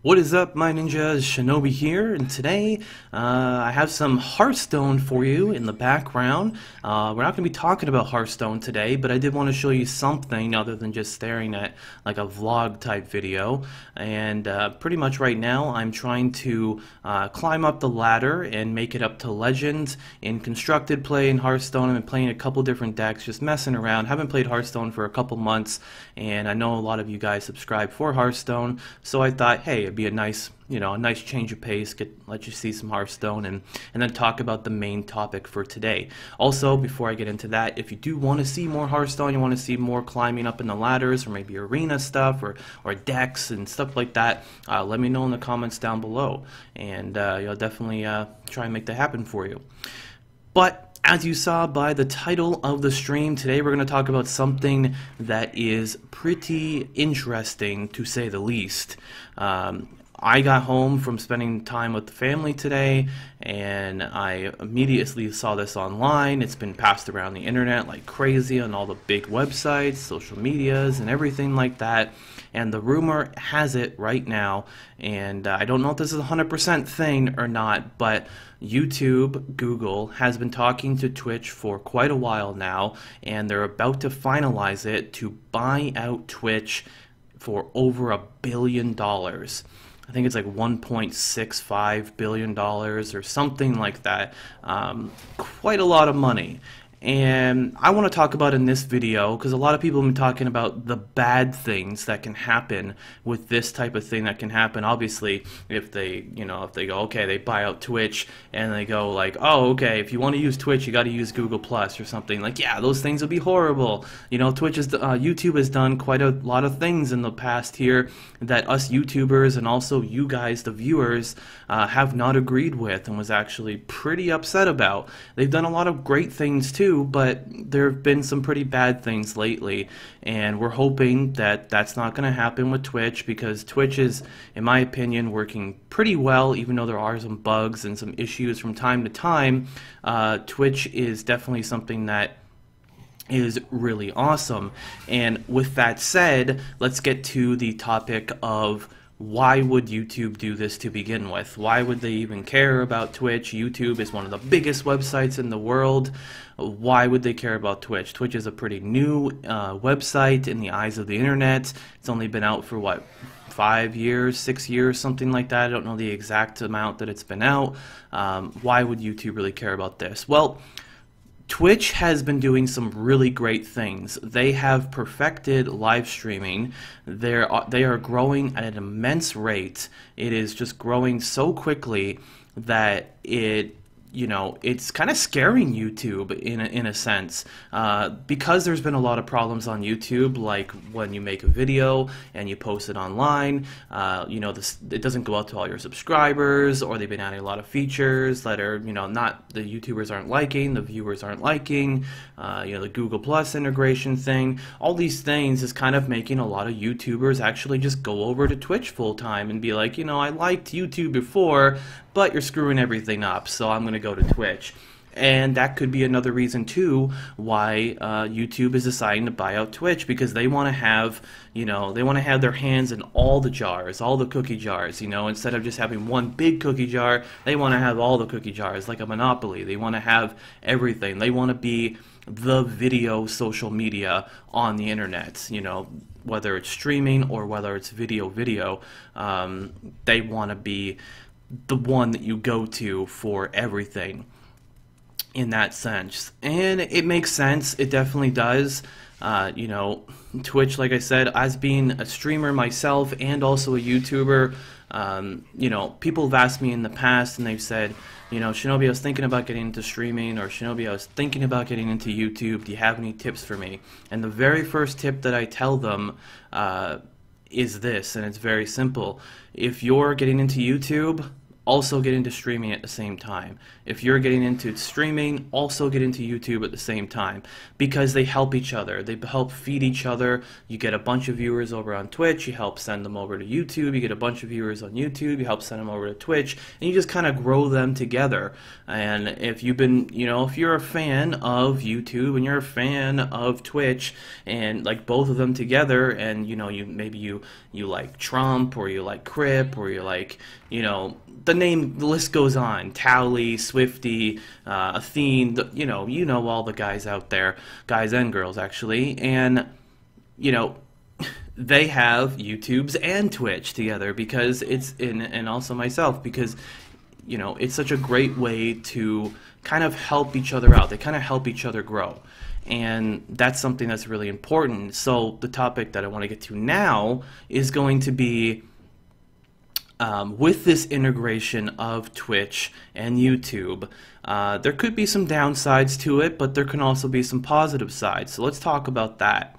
What is up, my ninjas? Shinobi here, and today I have some Hearthstone for you in the background. We're not going to be talking about Hearthstone today, but I did want to show you something other than just staring at like a vlog type video. And pretty much right now I'm trying to climb up the ladder and make it up to Legends in constructed play in Hearthstone. I've been playing a couple different decks, just messing around. Haven't played Hearthstone for a couple months, and I know a lot of you guys subscribe for Hearthstone, so I thought, hey, it'd be a nice, a nice change of pace, let you see some Hearthstone, and then talk about the main topic for today. Also, before I get into that, if you do want to see more Hearthstone, you want to see more climbing up in the ladders, or maybe arena stuff, or decks and stuff like that, let me know in the comments down below, and you'll definitely try and make that happen for you. But as you saw by the title of the stream, today we're going to talk about something that is pretty interesting, to say the least. I got home from spending time with the family today, and I immediately saw this online. It's been passed around the internet like crazy on all the big websites, social medias, and everything like that. And the rumor has it right now, and I don't know if this is a 100% thing or not, but YouTube, Google, has been talking to Twitch for quite a while now, and they're about to finalize it to buy out Twitch for over $1 billion. I think it's like $1.65 billion or something like that. Quite a lot of money. And I want to talk about in this video, because a lot of people have been talking about the bad things that can happen with this type of thing that can happen. Obviously, if they go, okay, they buy out Twitch, and they go like, oh, okay, if you want to use Twitch, you got to use Google Plus or something. Like, yeah, those things would be horrible. YouTube has done quite a lot of things in the past here that us YouTubers and also you guys, the viewers, have not agreed with and was actually pretty upset about. They've done a lot of great things too, but there have been some pretty bad things lately, and we're hoping that that's not going to happen with Twitch, because Twitch is, in my opinion, working pretty well, even though there are some bugs and some issues from time to time. Twitch is definitely something that is really awesome. And with that said, let's get to the topic of why would YouTube do this to begin with? Why would they even care about Twitch? YouTube is one of the biggest websites in the world. Why would they care about Twitch? Twitch is a pretty new website in the eyes of the internet. It's only been out for what, 5 years, 6 years, something like that. I don't know the exact amount that it's been out. Why would YouTube really care about this? Well, Twitch has been doing some really great things. They have perfected live streaming. They are growing at an immense rate. It is just growing so quickly that it's kind of scaring YouTube in a sense, because there's been a lot of problems on YouTube, like when you make a video and you post it online, it doesn't go out to all your subscribers, or they've been adding a lot of features that are, not the YouTubers aren't liking, the viewers aren't liking, the Google Plus integration thing. All these things is kind of making a lot of YouTubers actually just go over to Twitch full time and be like, I liked YouTube before, but you're screwing everything up, so I'm going to go to Twitch. And that could be another reason too why YouTube is deciding to buy out Twitch, because they want to have, their hands in all the jars, all the cookie jars. Instead of just having one big cookie jar, they want to have all the cookie jars, like a monopoly. They want to have everything. They want to be the video social media on the internet. Whether it's streaming or whether it's video, they want to be the one that you go to for everything in that sense. And it makes sense. It definitely does. Twitch, like I said, as being a streamer myself and also a YouTuber, people have asked me in the past, and they've said, Shinobi, I was thinking about getting into streaming, or Shinobi, I was thinking about getting into YouTube. Do you have any tips for me? And the very first tip that I tell them is this, and it's very simple. If you're getting into YouTube, also get into streaming at the same time. If you're getting into streaming, also get into YouTube at the same time, because they help each other. They help feed each other. You get a bunch of viewers over on Twitch, you help send them over to YouTube. You get a bunch of viewers on YouTube, you help send them over to Twitch, and you just kind of grow them together. And if you've been, if you're a fan of YouTube and you're a fan of Twitch, and like both of them together, and you like Trump, or you like Crip, or you like, the list goes on. Towley, Swifty, Athene, all the guys out there, guys and girls actually, and they have YouTubes and Twitch together, because and also myself, because it's such a great way to kind of help each other out. They kind of help each other grow. And that's something that's really important. So the topic that I want to get to now is going to be with this integration of Twitch and YouTube. There could be some downsides to it, but there can also be some positive sides. So let's talk about that.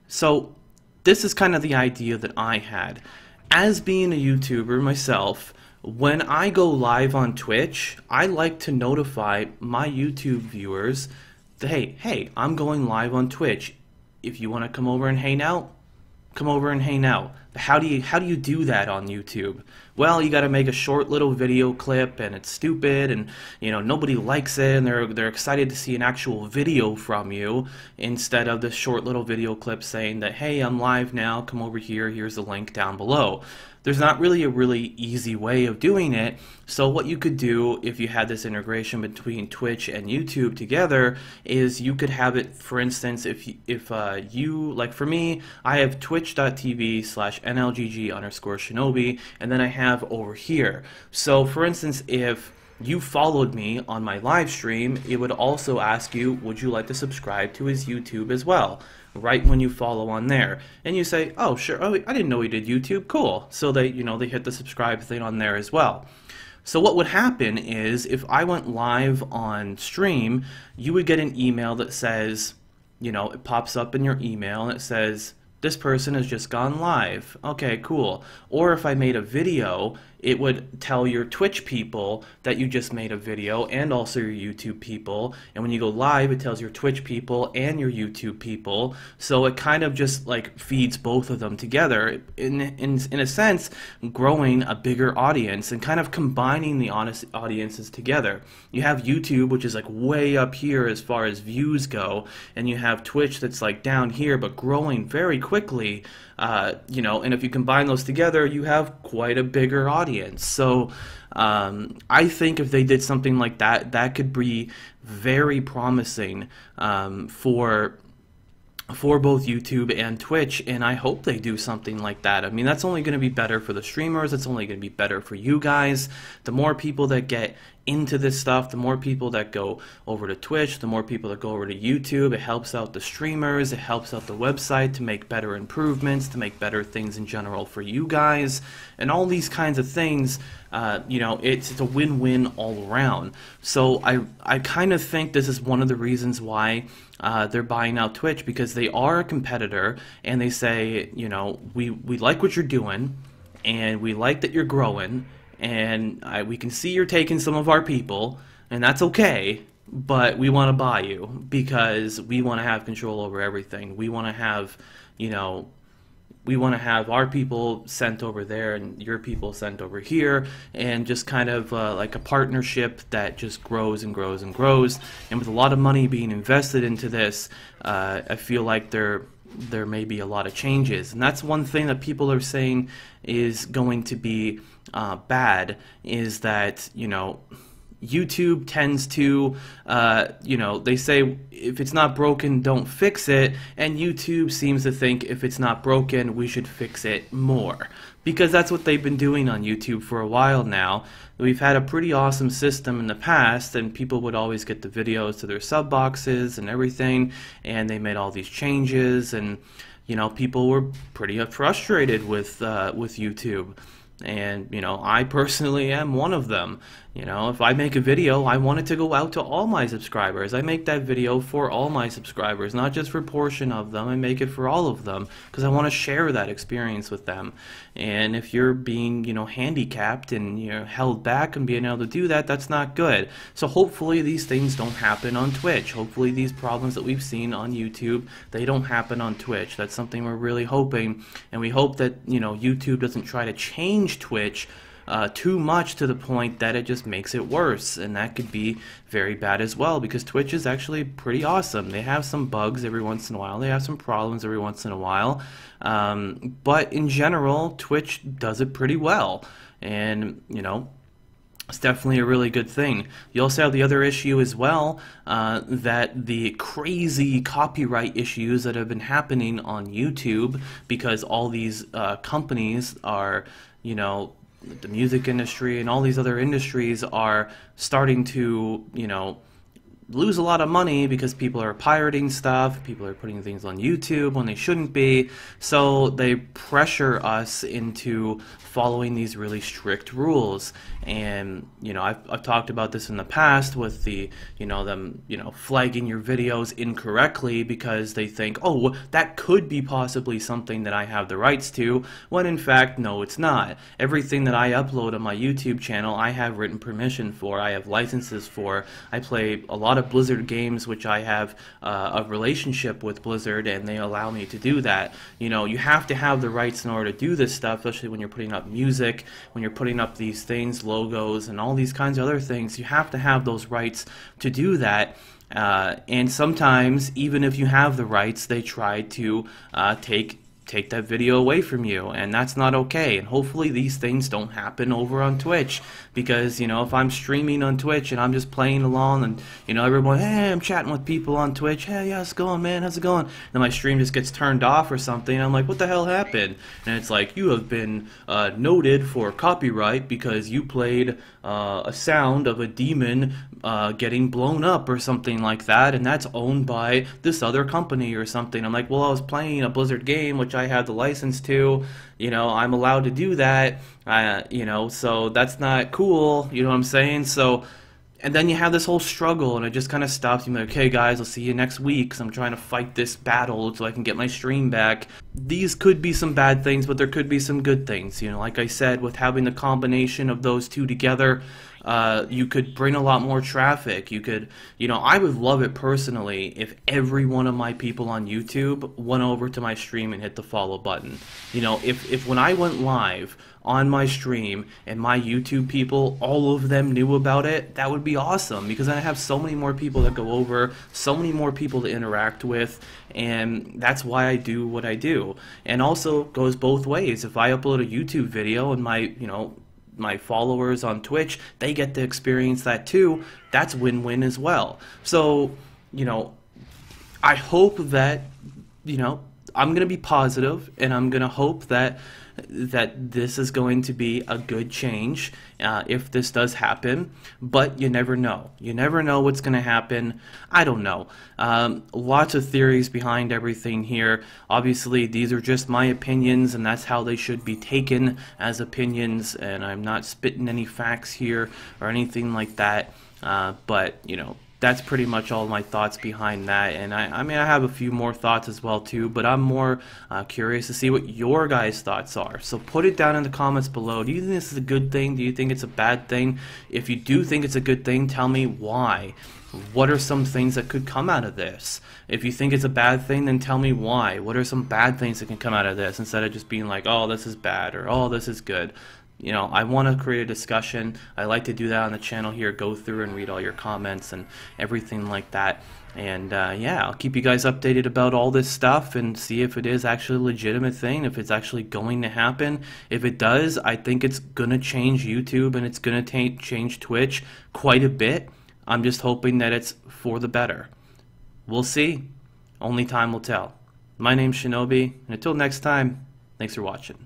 So this is kind of the idea that I had. As being a YouTuber myself, when I go live on Twitch, I like to notify my YouTube viewers that, hey, I'm going live on Twitch. If you want to come over and hang out, come over and hang out. How do you do that on YouTube? Well, you got to make a short little video clip, and it's stupid, and nobody likes it, and they're excited to see an actual video from you instead of this short little video clip saying that, hey, I'm live now, come over here, here's the link down below. There's not really a really easy way of doing it. So what you could do if you had this integration between Twitch and YouTube together is you could have it, for instance, if you, like for me, I have twitch.tv/NLGG_Shinobi, and then I have over here. So for instance, if you followed me on my live stream, it would also ask you, would you like to subscribe to his YouTube as well? Right when you follow on there, and you say, oh sure, oh, I didn't know he did YouTube, cool. So they they hit the subscribe thing on there as well. So what would happen is, if I went live on stream, you would get an email that says, it pops up in your email and it says, this person has just gone live. Okay, cool. Or if I made a video, it would tell your Twitch people that you just made a video, and also your YouTube people. And when you go live, it tells your Twitch people and your YouTube people. So it kind of just like feeds both of them together, in a sense, growing a bigger audience and kind of combining the audiences together. You have YouTube, which is like way up here as far as views go, and you have Twitch that's like down here but growing very quickly. And if you combine those together, you have quite a bigger audience. So I think if they did something like that, that could be very promising for both YouTube and Twitch, and I hope they do something like that. I mean, that's only going to be better for the streamers. It's only going to be better for you guys. The more people that get into this stuff, the more people that go over to Twitch, the more people that go over to YouTube. It helps out the streamers, it helps out the website to make better improvements, to make better things in general for you guys, and all these kinds of things. It's a win-win all around. So I kind of think this is one of the reasons why they're buying out Twitch, because they are a competitor, and they say, we like what you're doing, and we like that you're growing, and we can see you're taking some of our people, and that's okay, but we want to buy you because we want to have control over everything. We want to have, we want to have our people sent over there and your people sent over here, and just kind of like a partnership that just grows and grows and grows. And with a lot of money being invested into this, I feel like there may be a lot of changes. And that's one thing that people are saying is going to be bad, is that, YouTube tends to, they say if it's not broken, don't fix it, and YouTube seems to think if it's not broken, we should fix it more. Because that's what they've been doing on YouTube for a while now. We've had a pretty awesome system in the past, and people would always get the videos to their sub boxes and everything, and they made all these changes, and people were pretty frustrated with YouTube. And I personally am one of them, You know, if I make a video, I want it to go out to all my subscribers. I make that video for all my subscribers, not just for a portion of them. I make it for all of them because I want to share that experience with them. And if you're being, you know, handicapped and you're held back and being able to do that, that's not good. So hopefully these things don't happen on Twitch. Hopefully these problems that we've seen on YouTube, they don't happen on Twitch. That's something we're really hoping. And we hope that, you know, YouTube doesn't try to change Twitch too much to the point that it just makes it worse, and that could be very bad as well, because Twitch is actually pretty awesome. They have some bugs every once in a while, they have some problems every once in a while, but in general Twitch does it pretty well, and you know, it's definitely a really good thing. You also have the other issue as well, that the crazy copyright issues that have been happening on YouTube, because all these companies are, you know, the music industry and all these other industries are starting to, you know, lose a lot of money because people are pirating stuff, people are putting things on YouTube when they shouldn't be, so they pressure us into following these really strict rules. And you know, I've talked about this in the past with the, you know, them, you know, flagging your videos incorrectly because they think, oh, that could be possibly something that I have the rights to, when in fact, no, it's not. Everything that I upload on my YouTube channel, I have written permission for, I have licenses for. I play a lot of Blizzard games, which I have a relationship with Blizzard, and they allow me to do that. You know, you have to have the rights in order to do this stuff, especially when you're putting up music, when you're putting up these things, logos, and all these kinds of other things. You have to have those rights to do that. And sometimes, even if you have the rights, they try to take that video away from you, and that's not okay. And hopefully these things don't happen over on Twitch, because you know, if I'm streaming on Twitch and I'm just playing along and you know, everyone, hey, I'm chatting with people on Twitch, hey, how's it going, man, how's it going, then my stream just gets turned off or something, and I'm like, what the hell happened? And it's like, you have been noted for copyright because you played a sound of a demon getting blown up or something like that, and that's owned by this other company or something. I'm like, well, I was playing a Blizzard game which I had the license to, you know, I'm allowed to do that, you know, so that's not cool, you know what I'm saying? So, and then you have this whole struggle, and it just kind of stops. You're like, okay guys, I'll see you next week, because I'm trying to fight this battle so I can get my stream back. These could be some bad things, but there could be some good things. You know, like I said, with having the combination of those two together, you could bring a lot more traffic. You could, you know, I would love it personally if every one of my people on YouTube went over to my stream and hit the follow button. You know, if when I went live on my stream and my YouTube people, all of them knew about it, that would be awesome, because then I have so many more people that go over, so many more people to interact with, and that's why I do what I do. And also goes both ways. If I upload a YouTube video and my, you know, my followers on Twitch, they get to experience that too, that's win-win as well. So, you know, I hope that, you know, I'm going to be positive, and I'm going to hope that this is going to be a good change if this does happen, but you never know. You never know what's going to happen. I don't know. Lots of theories behind everything here. Obviously, these are just my opinions, and that's how they should be taken, as opinions, and I'm not spitting any facts here or anything like that, but, you know, that's pretty much all my thoughts behind that. And I mean, I have a few more thoughts as well too, but I'm more curious to see what your guys' thoughts are. So put it down in the comments below. Do you think this is a good thing? Do you think it's a bad thing? If you do think it's a good thing, tell me why. What are some things that could come out of this? If you think it's a bad thing, then tell me why. What are some bad things that can come out of this, instead of just being like, oh, this is bad, or oh, this is good. You know, I want to create a discussion. I like to do that on the channel here, go through and read all your comments and everything like that. And yeah, I'll keep you guys updated about all this stuff and see if it is actually a legitimate thing, if it's actually going to happen. If it does, I think it's going to change YouTube, and it's going to change Twitch quite a bit. I'm just hoping that it's for the better. We'll see. Only time will tell. My name's Shinobi, and until next time, thanks for watching.